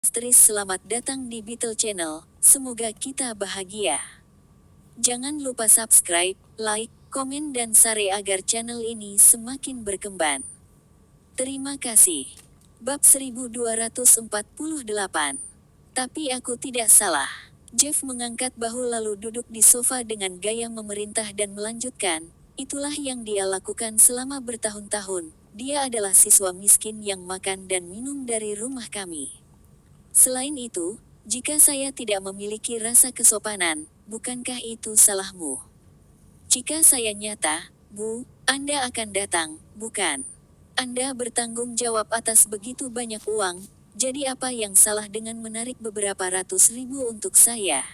Selamat datang di Beetle Channel, semoga kita bahagia. Jangan lupa subscribe, like, komen dan share agar channel ini semakin berkembang. Terima kasih. Bab 1248. Tapi aku tidak salah. Jeff mengangkat bahu lalu duduk di sofa dengan gaya memerintah dan melanjutkan, itulah yang dia lakukan selama bertahun-tahun. Dia adalah siswa miskin yang makan dan minum dari rumah kami. Selain itu, jika saya tidak memiliki rasa kesopanan, bukankah itu salahmu? Jika saya nyata, Bu, Anda akan datang, bukan? Anda bertanggung jawab atas begitu banyak uang, jadi apa yang salah dengan menarik beberapa ratus ribu untuk saya?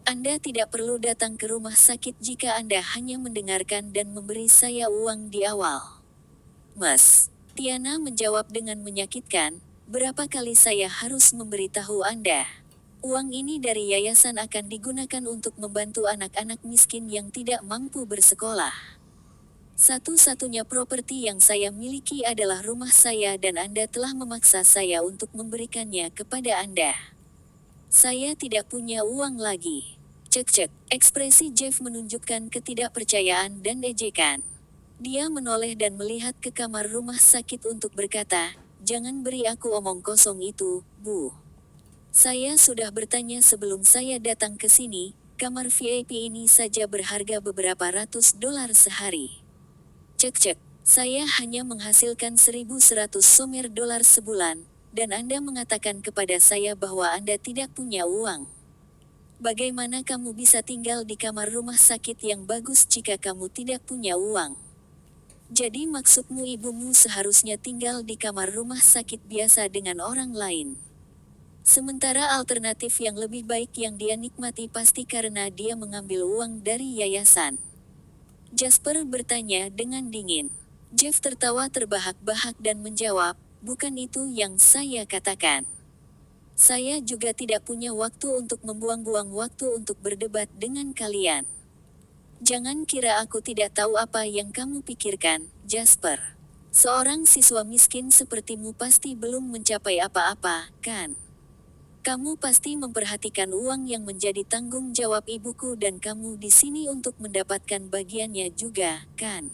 Anda tidak perlu datang ke rumah sakit jika Anda hanya mendengarkan dan memberi saya uang di awal. Mas, Tiana menjawab dengan menyakitkan, berapa kali saya harus memberitahu Anda? Uang ini dari yayasan akan digunakan untuk membantu anak-anak miskin yang tidak mampu bersekolah. Satu-satunya properti yang saya miliki adalah rumah saya dan Anda telah memaksa saya untuk memberikannya kepada Anda. Saya tidak punya uang lagi. Cek-cek, ekspresi Jeff menunjukkan ketidakpercayaan dan ejekan. Dia menoleh dan melihat ke kamar rumah sakit untuk berkata, jangan beri aku omong kosong itu, Bu. Saya sudah bertanya sebelum saya datang ke sini, kamar VIP ini saja berharga beberapa ratus dolar sehari. Cek-cek, saya hanya menghasilkan 1.100 somer dolar sebulan, dan Anda mengatakan kepada saya bahwa Anda tidak punya uang. Bagaimana kamu bisa tinggal di kamar rumah sakit yang bagus jika kamu tidak punya uang? Jadi maksudmu ibumu seharusnya tinggal di kamar rumah sakit biasa dengan orang lain. Sementara alternatif yang lebih baik yang dia nikmati pasti karena dia mengambil uang dari yayasan. Jasper bertanya dengan dingin. Jeff tertawa terbahak-bahak dan menjawab, bukan itu yang saya katakan. Saya juga tidak punya waktu untuk membuang-buang waktu untuk berdebat dengan kalian. Jangan kira aku tidak tahu apa yang kamu pikirkan, Jasper. Seorang siswa miskin sepertimu pasti belum mencapai apa-apa, kan? Kamu pasti memperhatikan uang yang menjadi tanggung jawab ibuku dan kamu di sini untuk mendapatkan bagiannya juga, kan?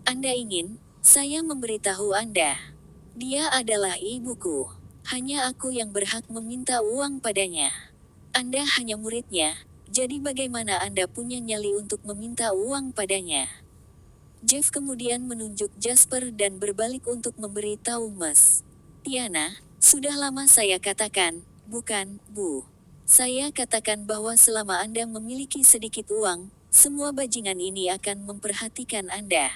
Anda ingin, saya memberitahu Anda. Dia adalah ibuku. Hanya aku yang berhak meminta uang padanya. Anda hanya muridnya. Jadi bagaimana Anda punya nyali untuk meminta uang padanya? Jeff kemudian menunjuk Jasper dan berbalik untuk memberitahu Mas Tiana, sudah lama saya katakan, bukan, Bu. Saya katakan bahwa selama Anda memiliki sedikit uang, semua bajingan ini akan memperhatikan Anda.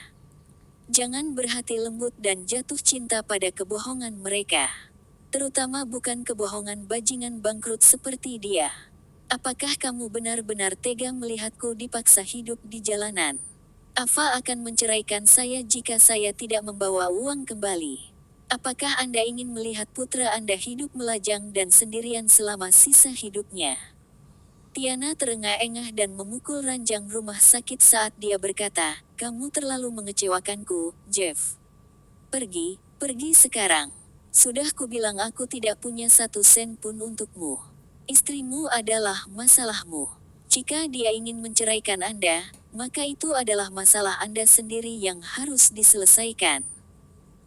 Jangan berhati lembut dan jatuh cinta pada kebohongan mereka. Terutama bukan kebohongan bajingan bangkrut seperti dia. Apakah kamu benar-benar tega melihatku dipaksa hidup di jalanan? Ava akan menceraikan saya jika saya tidak membawa uang kembali. Apakah Anda ingin melihat putra Anda hidup melajang dan sendirian selama sisa hidupnya? Tiana terengah-engah dan memukul ranjang rumah sakit saat dia berkata, kamu terlalu mengecewakanku, Jeff. Pergi sekarang. Sudah kubilang aku tidak punya 1 sen pun untukmu. Istrimu adalah masalahmu. Jika dia ingin menceraikan Anda, maka itu adalah masalah Anda sendiri yang harus diselesaikan.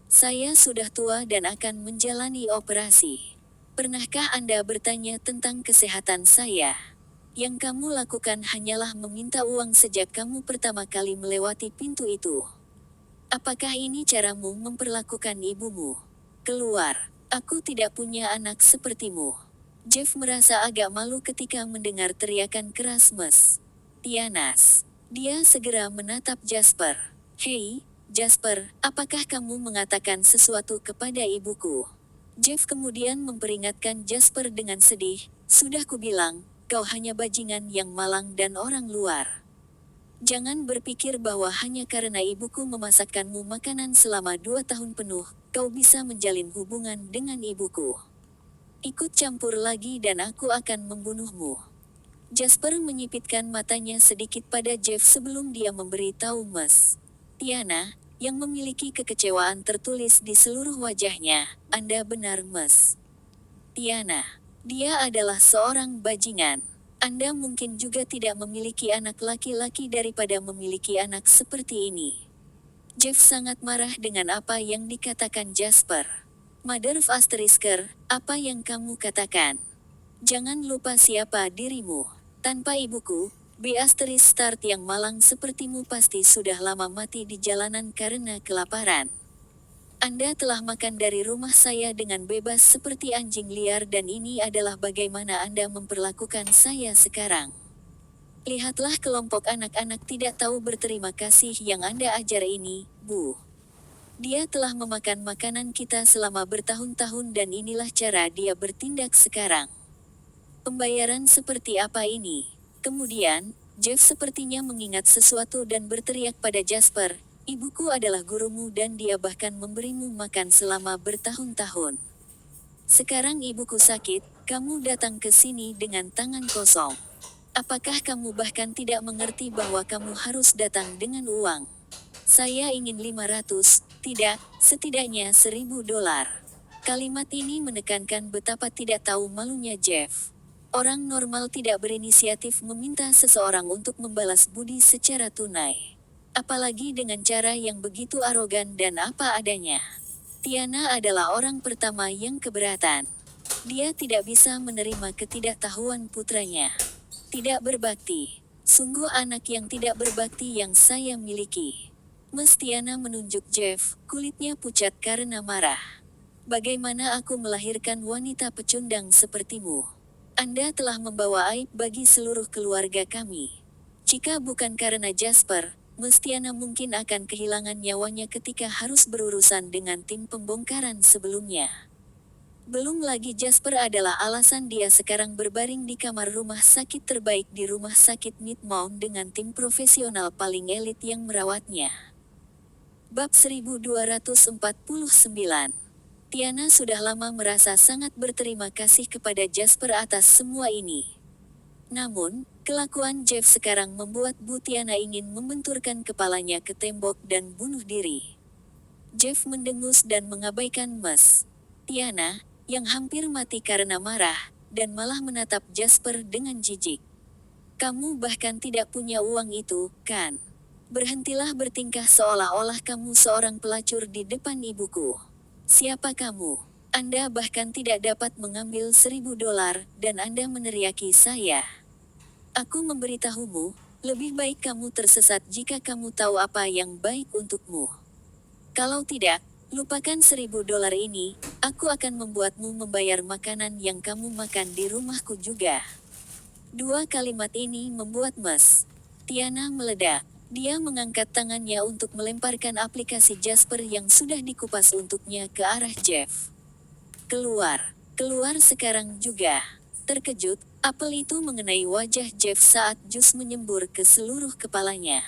Saya sudah tua dan akan menjalani operasi. Pernahkah Anda bertanya tentang kesehatan saya? Yang kamu lakukan hanyalah meminta uang sejak kamu pertama kali melewati pintu itu. Apakah ini caramu memperlakukan ibumu? Keluar. Aku tidak punya anak sepertimu. Jeff merasa agak malu ketika mendengar teriakan keras Mas Tianas. Dia segera menatap Jasper. Hei, Jasper, apakah kamu mengatakan sesuatu kepada ibuku? Jeff kemudian memperingatkan Jasper dengan sedih, sudah kubilang, kau hanya bajingan yang malang dan orang luar. Jangan berpikir bahwa hanya karena ibuku memasakkanmu makanan selama 2 tahun penuh, kau bisa menjalin hubungan dengan ibuku. Ikut campur lagi dan aku akan membunuhmu. Jasper menyipitkan matanya sedikit pada Jeff sebelum dia memberitahu Mas Tiana, yang memiliki kekecewaan tertulis di seluruh wajahnya, Anda benar Mas. Tiana. Dia adalah seorang bajingan. Anda mungkin juga tidak memiliki anak laki-laki daripada memiliki anak seperti ini. Jeff sangat marah dengan apa yang dikatakan Jasper. Mother of Asterisker, apa yang kamu katakan? Jangan lupa siapa dirimu. Tanpa ibuku, B Start yang malang sepertimu pasti sudah lama mati di jalanan karena kelaparan. Anda telah makan dari rumah saya dengan bebas seperti anjing liar dan ini adalah bagaimana Anda memperlakukan saya sekarang. Lihatlah kelompok anak-anak tidak tahu berterima kasih yang Anda ajar ini, Bu. Dia telah memakan makanan kita selama bertahun-tahun dan inilah cara dia bertindak sekarang. Pembayaran seperti apa ini? Kemudian, Jeff sepertinya mengingat sesuatu dan berteriak pada Jasper, ibuku adalah gurumu dan dia bahkan memberimu makan selama bertahun-tahun. Sekarang ibuku sakit, kamu datang ke sini dengan tangan kosong. Apakah kamu bahkan tidak mengerti bahwa kamu harus datang dengan uang? Saya ingin 500, tidak, setidaknya $1.000. Kalimat ini menekankan betapa tidak tahu malunya Jeff. Orang normal tidak berinisiatif meminta seseorang untuk membalas budi secara tunai. Apalagi dengan cara yang begitu arogan dan apa adanya. Tiana adalah orang pertama yang keberatan. Dia tidak bisa menerima ketidaktahuan putranya. Tidak berbakti. Sungguh anak yang tidak berbakti yang saya miliki. Miss Tiana menunjuk Jeff, kulitnya pucat karena marah. Bagaimana aku melahirkan wanita pecundang sepertimu? Anda telah membawa aib bagi seluruh keluarga kami. Jika bukan karena Jasper, Miss Tiana mungkin akan kehilangan nyawanya ketika harus berurusan dengan tim pembongkaran sebelumnya. Belum lagi Jasper adalah alasan dia sekarang berbaring di kamar rumah sakit terbaik di rumah sakit Midmount dengan tim profesional paling elit yang merawatnya. Bab 1249. Tiana sudah lama merasa sangat berterima kasih kepada Jasper atas semua ini. Namun, kelakuan Jeff sekarang membuat Bu Tiana ingin membenturkan kepalanya ke tembok dan bunuh diri. Jeff mendengus dan mengabaikan Miss Tiana, yang hampir mati karena marah, dan malah menatap Jasper dengan jijik. Kamu bahkan tidak punya uang itu, kan? Berhentilah bertingkah seolah-olah kamu seorang pelacur di depan ibuku. Siapa kamu? Anda bahkan tidak dapat mengambil $1.000 dan Anda meneriaki saya. Aku memberitahumu, lebih baik kamu tersesat jika kamu tahu apa yang baik untukmu. Kalau tidak, lupakan $1.000 ini, aku akan membuatmu membayar makanan yang kamu makan di rumahku juga. Dua kalimat ini membuat Miss Tiana meledak. Dia mengangkat tangannya untuk melemparkan aplikasi Jasper yang sudah dikupas untuknya ke arah Jeff. Keluar sekarang juga. Terkejut, apel itu mengenai wajah Jeff saat jus menyembur ke seluruh kepalanya.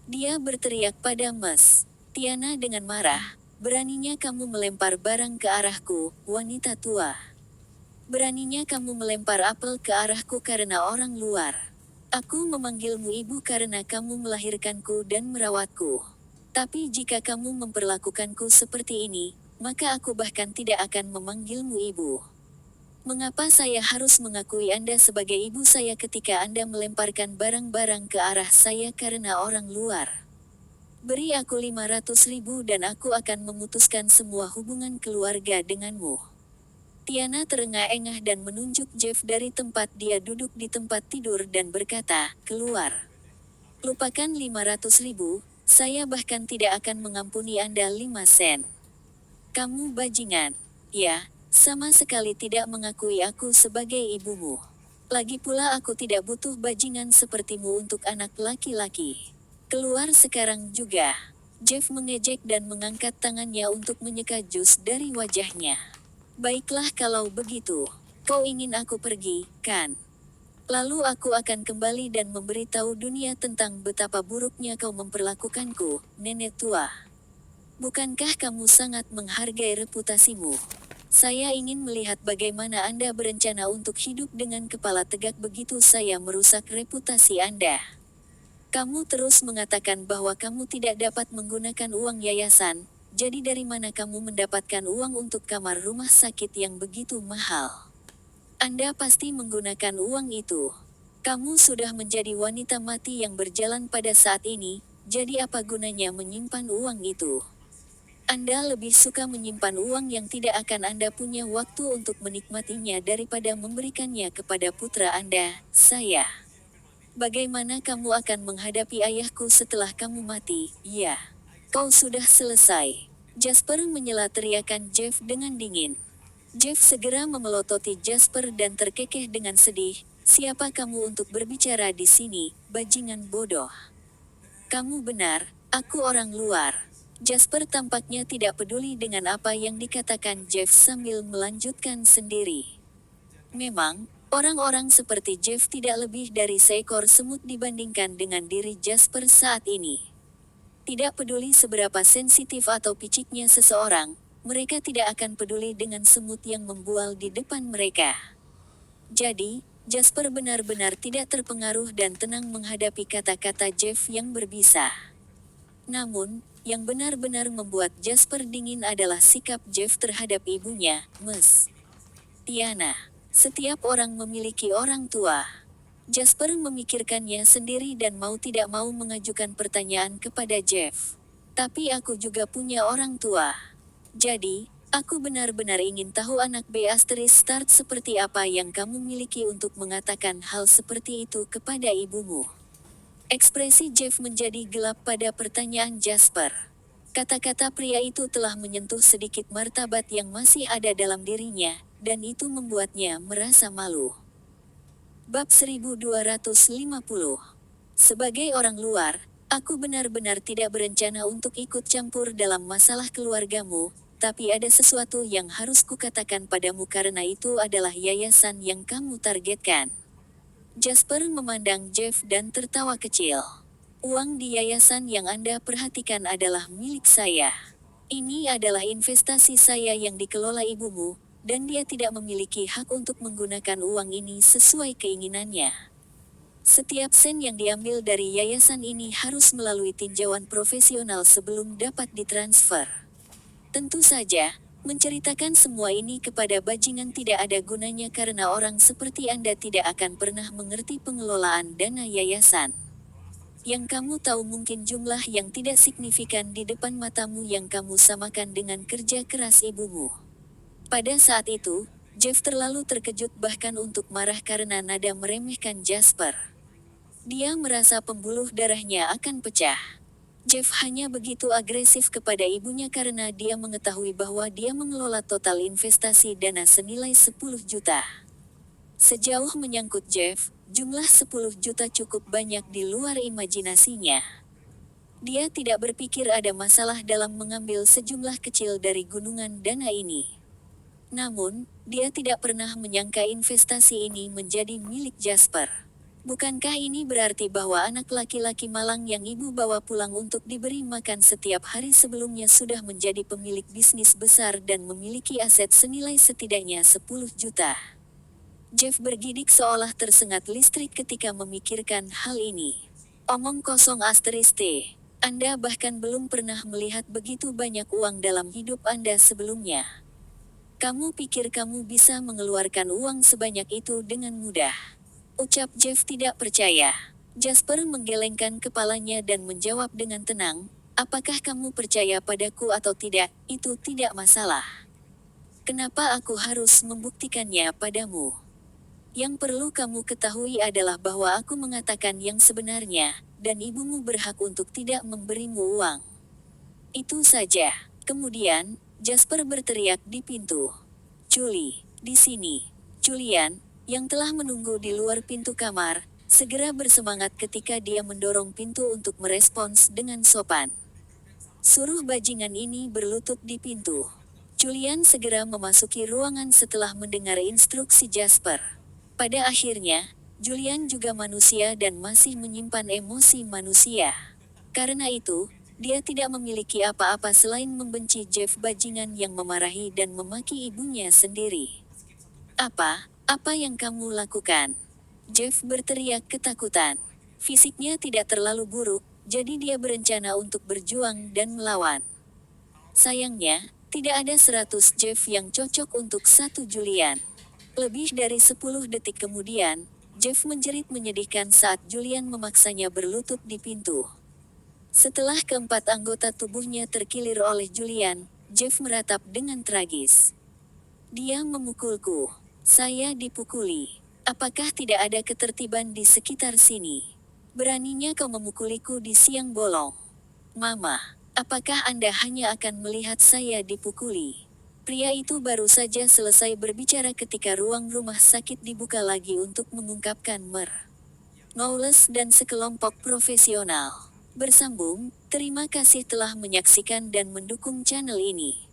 Dia berteriak pada Miss Tiana dengan marah, beraninya kamu melempar barang ke arahku, wanita tua. Beraninya kamu melempar apel ke arahku karena orang luar. Aku memanggilmu ibu karena kamu melahirkanku dan merawatku. Tapi jika kamu memperlakukanku seperti ini, maka aku bahkan tidak akan memanggilmu ibu. Mengapa saya harus mengakui Anda sebagai ibu saya ketika Anda melemparkan barang-barang ke arah saya karena orang luar? Beri aku 500.000 dan aku akan memutuskan semua hubungan keluarga denganmu. Tiana terengah-engah dan menunjuk Jeff dari tempat dia duduk di tempat tidur dan berkata, keluar. Lupakan 500.000, saya bahkan tidak akan mengampuni Anda 5 sen. Kamu bajingan. Ya, sama sekali tidak mengakui aku sebagai ibumu. Lagi pula aku tidak butuh bajingan sepertimu untuk anak laki-laki. Keluar sekarang juga. Jeff mengejek dan mengangkat tangannya untuk menyeka jus dari wajahnya. Baiklah kalau begitu. Kau ingin aku pergi, kan? Lalu aku akan kembali dan memberitahu dunia tentang betapa buruknya kau memperlakukanku, nenek tua. Bukankah kamu sangat menghargai reputasimu? Saya ingin melihat bagaimana Anda berencana untuk hidup dengan kepala tegak begitu saya merusak reputasi Anda. Kamu terus mengatakan bahwa kamu tidak dapat menggunakan uang yayasan, jadi dari mana kamu mendapatkan uang untuk kamar rumah sakit yang begitu mahal? Anda pasti menggunakan uang itu. Kamu sudah menjadi wanita mati yang berjalan pada saat ini, jadi apa gunanya menyimpan uang itu? Anda lebih suka menyimpan uang yang tidak akan Anda punya waktu untuk menikmatinya daripada memberikannya kepada putra Anda, saya. Bagaimana kamu akan menghadapi ayahku setelah kamu mati? Ya. Kau sudah selesai. Jasper menyela teriakan Jeff dengan dingin. Jeff segera memelototi Jasper dan terkekeh dengan sedih. Siapa kamu untuk berbicara di sini, bajingan bodoh? Kamu benar, aku orang luar. Jasper tampaknya tidak peduli dengan apa yang dikatakan Jeff sambil melanjutkan sendiri. Memang, orang-orang seperti Jeff tidak lebih dari seekor semut dibandingkan dengan diri Jasper saat ini. Tidak peduli seberapa sensitif atau piciknya seseorang, mereka tidak akan peduli dengan semut yang membual di depan mereka. Jadi, Jasper benar-benar tidak terpengaruh dan tenang menghadapi kata-kata Jeff yang berbisa. Namun, yang benar-benar membuat Jasper dingin adalah sikap Jeff terhadap ibunya, Miss Tiana. Setiap orang memiliki orang tua. Jasper memikirkannya sendiri dan mau tidak mau mengajukan pertanyaan kepada Jeff. Tapi aku juga punya orang tua. Jadi, aku benar-benar ingin tahu anak B asterisk start seperti apa yang kamu miliki untuk mengatakan hal seperti itu kepada ibumu. Ekspresi Jeff menjadi gelap pada pertanyaan Jasper. Kata-kata pria itu telah menyentuh sedikit martabat yang masih ada dalam dirinya, dan itu membuatnya merasa malu. Bab 1250. Sebagai orang luar, aku benar-benar tidak berencana untuk ikut campur dalam masalah keluargamu, tapi ada sesuatu yang harus kukatakan padamu karena itu adalah yayasan yang kamu targetkan. Jasper memandang Jeff dan tertawa kecil. Uang di yayasan yang Anda perhatikan adalah milik saya. Ini adalah investasi saya yang dikelola ibumu, dan dia tidak memiliki hak untuk menggunakan uang ini sesuai keinginannya. Setiap sen yang diambil dari yayasan ini harus melalui tinjauan profesional sebelum dapat ditransfer. Tentu saja, menceritakan semua ini kepada bajingan tidak ada gunanya karena orang seperti Anda tidak akan pernah mengerti pengelolaan dana yayasan. Yang kamu tahu mungkin jumlah yang tidak signifikan di depan matamu yang kamu samakan dengan kerja keras ibumu. Pada saat itu, Jeff terlalu terkejut bahkan untuk marah karena nada meremehkan Jasper. Dia merasa pembuluh darahnya akan pecah. Jeff hanya begitu agresif kepada ibunya karena dia mengetahui bahwa dia mengelola total investasi dana senilai 10 juta. Sejauh menyangkut Jeff, jumlah 10 juta cukup banyak di luar imajinasinya. Dia tidak berpikir ada masalah dalam mengambil sejumlah kecil dari gunungan dana ini. Namun, dia tidak pernah menyangka investasi ini menjadi milik Jasper. Bukankah ini berarti bahwa anak laki-laki malang yang ibu bawa pulang untuk diberi makan setiap hari sebelumnya sudah menjadi pemilik bisnis besar dan memiliki aset senilai setidaknya 10 juta? Jeff bergidik seolah tersengat listrik ketika memikirkan hal ini. Omong kosong asterisk T. Anda bahkan belum pernah melihat begitu banyak uang dalam hidup Anda sebelumnya. Kamu pikir kamu bisa mengeluarkan uang sebanyak itu dengan mudah? Ucap Jeff tidak percaya. Jasper menggelengkan kepalanya dan menjawab dengan tenang, apakah kamu percaya padaku atau tidak, itu tidak masalah. Kenapa aku harus membuktikannya padamu? Yang perlu kamu ketahui adalah bahwa aku mengatakan yang sebenarnya, dan ibumu berhak untuk tidak memberimu uang. Itu saja. Kemudian, Jasper berteriak di pintu. Julie, di sini. Julian, yang telah menunggu di luar pintu kamar, segera bersemangat ketika dia mendorong pintu untuk merespons dengan sopan. Suruh bajingan ini berlutut di pintu. Julian segera memasuki ruangan setelah mendengar instruksi Jasper. Pada akhirnya, Julian juga manusia dan masih menyimpan emosi manusia. Karena itu, dia tidak memiliki apa-apa selain membenci Jeff bajingan yang memarahi dan memaki ibunya sendiri. Apa yang kamu lakukan? Jeff berteriak ketakutan. Fisiknya tidak terlalu buruk, jadi dia berencana untuk berjuang dan melawan. Sayangnya, tidak ada 100 Jeff yang cocok untuk satu Julian. Lebih dari 10 detik kemudian, Jeff menjerit menyedihkan saat Julian memaksanya berlutut di pintu. Setelah keempat anggota tubuhnya terkilir oleh Julian, Jeff meratap dengan tragis. Dia memukulku. Saya dipukuli. Apakah tidak ada ketertiban di sekitar sini? Beraninya kau memukuliku di siang bolong. Mama, apakah Anda hanya akan melihat saya dipukuli? Pria itu baru saja selesai berbicara ketika ruang rumah sakit dibuka lagi untuk mengungkapkan Knowles dan sekelompok profesional. Bersambung, terima kasih telah menyaksikan dan mendukung channel ini.